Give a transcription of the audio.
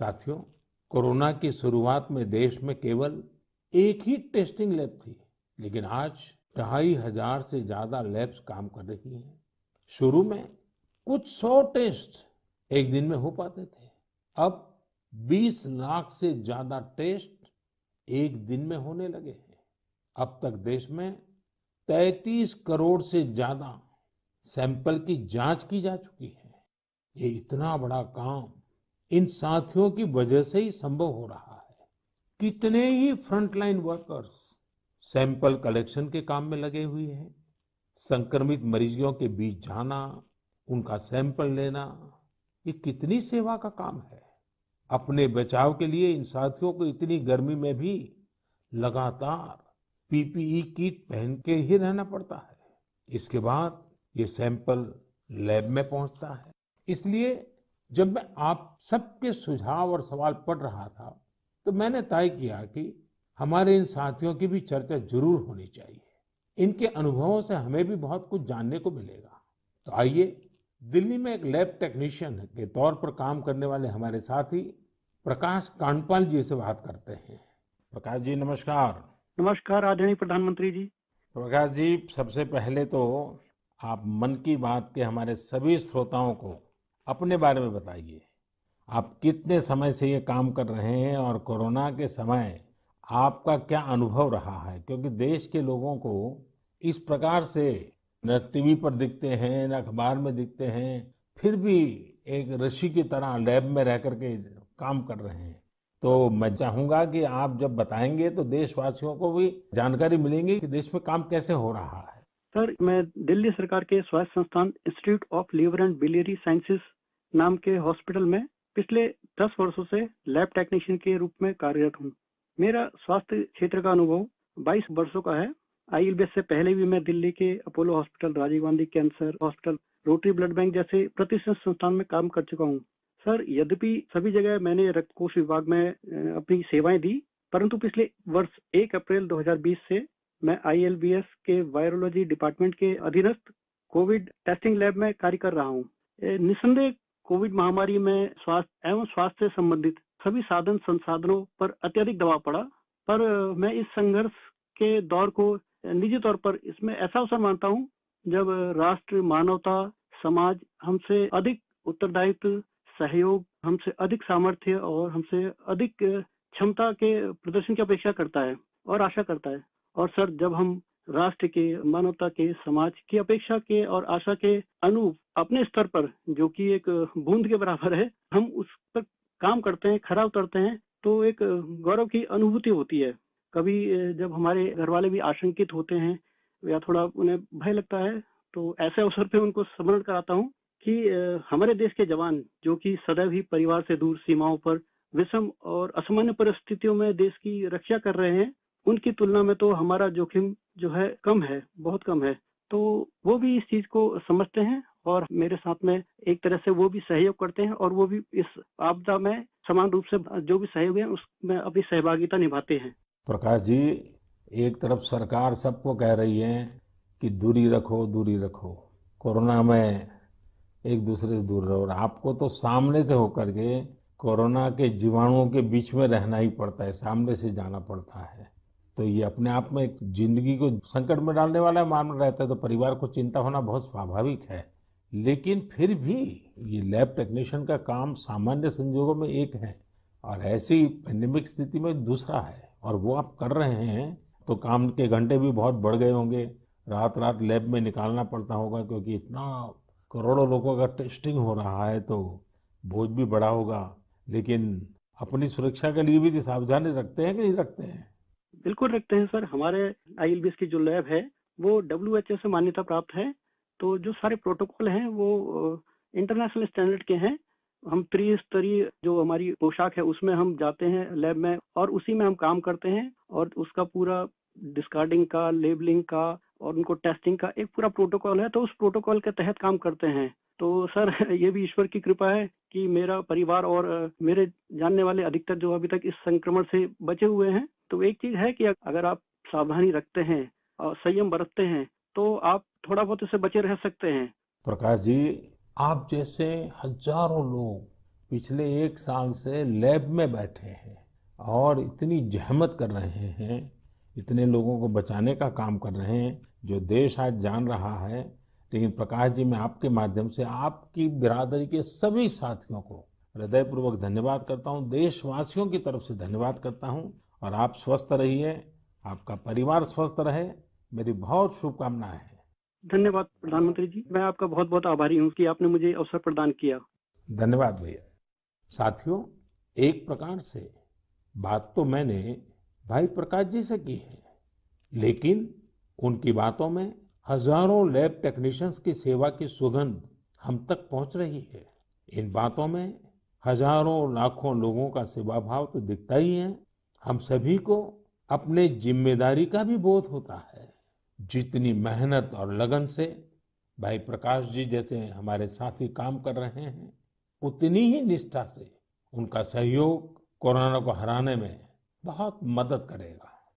साथियों, कोरोना की शुरुआत में देश में केवल एक ही टेस्टिंग लैब थी, लेकिन आज 2,500 से ज्यादा लैब्स काम कर रही हैं। शुरू में कुछ 100 टेस्ट एक दिन में हो पाते थे। अब 20 लाख से ज्यादा टेस्ट एक दिन में होने लगे हैं। अब तक देश में 33 करोड़ से ज्यादा सैंपल की जांच की जा चुकी है। ये इतना बड़ा काम इन साथियों की वजह से ही संभव हो रहा है। कितने ही फ्रंटलाइन वर्कर्स सैंपल कलेक्शन के काम में लगे हुए हैं। संक्रमित मरीजों के बीच जाना, उनका सैंपल लेना, ये कितनी सेवा का काम है। अपने बचाव के लिए इन साथियों को इतनी गर्मी में भी लगातार पीपीई किट पहन के ही रहना पड़ता है। इसके बाद ये सैंपल लैब में पहुंचता है। इसलिए जब मैं आप सबके सुझाव और सवाल पढ़ रहा था, तो मैंने तय किया कि हमारे इन साथियों की भी चर्चा जरूर होनी चाहिए। इनके अनुभवों से हमें भी बहुत कुछ जानने को मिलेगा। तो आइए, दिल्ली में एक लैब टेक्नीशियन के तौर पर काम करने वाले हमारे साथी प्रकाश कांडपाल जी से बात करते हैं। प्रकाश जी, नमस्कार। नमस्कार आदरणीय प्रधानमंत्री जी। प्रकाश जी, सबसे पहले तो आप मन की बात के हमारे सभी श्रोताओं को अपने बारे में बताइए। आप कितने समय से ये काम कर रहे हैं और कोरोना के समय आपका क्या अनुभव रहा है? क्योंकि देश के लोगों को इस प्रकार से न टीवी पर दिखते हैं, न अखबार में दिखते हैं, फिर भी एक ऋषि की तरह लैब में रह करके काम कर रहे हैं। तो मैं चाहूंगा कि आप जब बताएंगे तो देशवासियों को भी जानकारी मिलेंगी कि देश में काम कैसे हो रहा है। सर, मैं दिल्ली सरकार के स्वास्थ्य संस्थान institute of liver and biliary sciences नाम के हॉस्पिटल में पिछले 10 वर्षों से लैब टेक्नीशियन के रूप में कार्यरत हूँ। मेरा स्वास्थ्य क्षेत्र का अनुभव 22 वर्षों का है। आईएलबीएस से पहले भी मैं दिल्ली के Apollo hospital, Rajiv Gandhi cancer hospital, Rotary blood bank जैसे प्रतिष्ठित संस्थान में काम कर चुका हूँ। सर, यद्यपि सभी जगह मैंने रक्त कोष विभाग में अपनी सेवाएं दी, परंतु पिछले वर्ष 1 अप्रैल 2020 से मैं आईएलबीएस के वायरोलॉजी डिपार्टमेंट के अधीनस्थ कोविड टेस्टिंग लैब में कार्य कर रहा हूँ। निस्संदेह कोविड महामारी में स्वास्थ्य एवं स्वास्थ्य से संबंधित सभी साधन संसाधनों पर अत्यधिक दबाव पड़ा, पर मैं इस संघर्ष के दौर को निजी तौर पर इसमें ऐसा अवसर मानता हूँ जब राष्ट्र, मानवता, समाज हमसे अधिक उत्तरदायित्व, सहयोग, हमसे अधिक सामर्थ्य और हमसे अधिक क्षमता के प्रदर्शन की अपेक्षा करता है और आशा करता है। और सर, जब हम राष्ट्र के, मानवता के, समाज की अपेक्षा के और आशा के अनुरूप अपने स्तर पर, जो कि एक बूंद के बराबर है, हम उस पर काम करते हैं, खरा उतरते हैं, तो एक गौरव की अनुभूति होती है। कभी जब हमारे घर वाले भी आशंकित होते हैं या थोड़ा उन्हें भय लगता है, तो ऐसे अवसर पे उनको स्मरण कराता हूँ कि हमारे देश के जवान, जो कि सदैव ही परिवार से दूर सीमाओं पर विषम और असामान्य परिस्थितियों में देश की रक्षा कर रहे हैं, उनकी तुलना में तो हमारा जोखिम जो है कम है, बहुत कम है। तो वो भी इस चीज को समझते हैं और मेरे साथ में एक तरह से वो भी सहयोग करते हैं और वो भी इस आपदा में समान रूप से जो भी सहयोग है उसमें अपनी सहभागिता निभाते हैं। प्रकाश जी, एक तरफ सरकार सबको कह रही है कि दूरी रखो, दूरी रखो, कोरोना में एक दूसरे से दूर रहो, और आपको तो सामने से होकर के कोरोना के जीवाणुओं के बीच में रहना ही पड़ता है, सामने से जाना पड़ता है। तो ये अपने आप में एक जिंदगी को संकट में डालने वाला मामला रहता है, तो परिवार को चिंता होना बहुत स्वाभाविक है। लेकिन फिर भी ये लैब टेक्नीशियन का काम सामान्य संजोगों में एक है और ऐसी पेंडेमिक स्थिति में दूसरा है, और वो आप कर रहे हैं तो काम के घंटे भी बहुत बढ़ गए होंगे। रात रात लैब में निकालना पड़ता होगा, क्योंकि इतना करोड़ों लोगों का टेस्टिंग हो रहा है, तो बोझ भी बड़ा होगा। लेकिन अपनी सुरक्षा के लिए भी तो सावधानी रखते हैं कि नहीं रखते हैं? बिल्कुल रखते हैं सर। हमारे आईएलबीएस की जो लैब है वो डब्ल्यूएचओ से मान्यता प्राप्त है। तो जो सारे प्रोटोकॉल हैं वो इंटरनेशनल स्टैंडर्ड के हैं। हम त्रिस्तरीय जो हमारी पोशाक है उसमें हम जाते हैं लैब में और उसी में हम काम करते हैं और उसका पूरा डिस्कार्डिंग का, लेबलिंग का और उनको टेस्टिंग का एक पूरा प्रोटोकॉल है, तो उस प्रोटोकॉल के तहत काम करते हैं। तो सर ये भी ईश्वर की कृपा है कि मेरा परिवार और मेरे जानने वाले अधिकतर जो अभी तक इस संक्रमण से बचे हुए हैं। तो एक चीज है कि अगर आप सावधानी रखते हैं और संयम बरतते हैं तो आप थोड़ा बहुत इससे बचे रह सकते हैं। प्रकाश जी, आप जैसे हजारों लोग पिछले 1 साल से लैब में बैठे हैं और इतनी जहमत कर रहे हैं, इतने लोगों को बचाने का काम कर रहे हैं, जो देश आज जान रहा है। लेकिन प्रकाश जी, मैं आपके माध्यम से आपकी बिरादरी के सभी साथियों को हृदयपूर्वक धन्यवाद करता हूं, देशवासियों की तरफ से धन्यवाद करता हूं। और आप स्वस्थ रहिए, आपका परिवार स्वस्थ रहे, मेरी बहुत शुभकामनाएं हैं। धन्यवाद प्रधानमंत्री जी, मैं आपका बहुत बहुत आभारी हूँ कि आपने मुझे अवसर प्रदान किया। धन्यवाद भैया। साथियों, एक प्रकार से बात तो मैंने भाई प्रकाश जी से की है, लेकिन उनकी बातों में हजारों लैब टेक्नीशियंस की सेवा की सुगंध हम तक पहुंच रही है। इन बातों में हजारों लाखों लोगों का सेवा भाव तो दिखता ही है। हम सभी को अपने जिम्मेदारी का भी बोध होता है। जितनी मेहनत और लगन से भाई प्रकाश जी जैसे हमारे साथी काम कर रहे हैं, उतनी ही निष्ठा से उनका सहयोग कोरोना को हराने में बहुत मदद करेगा।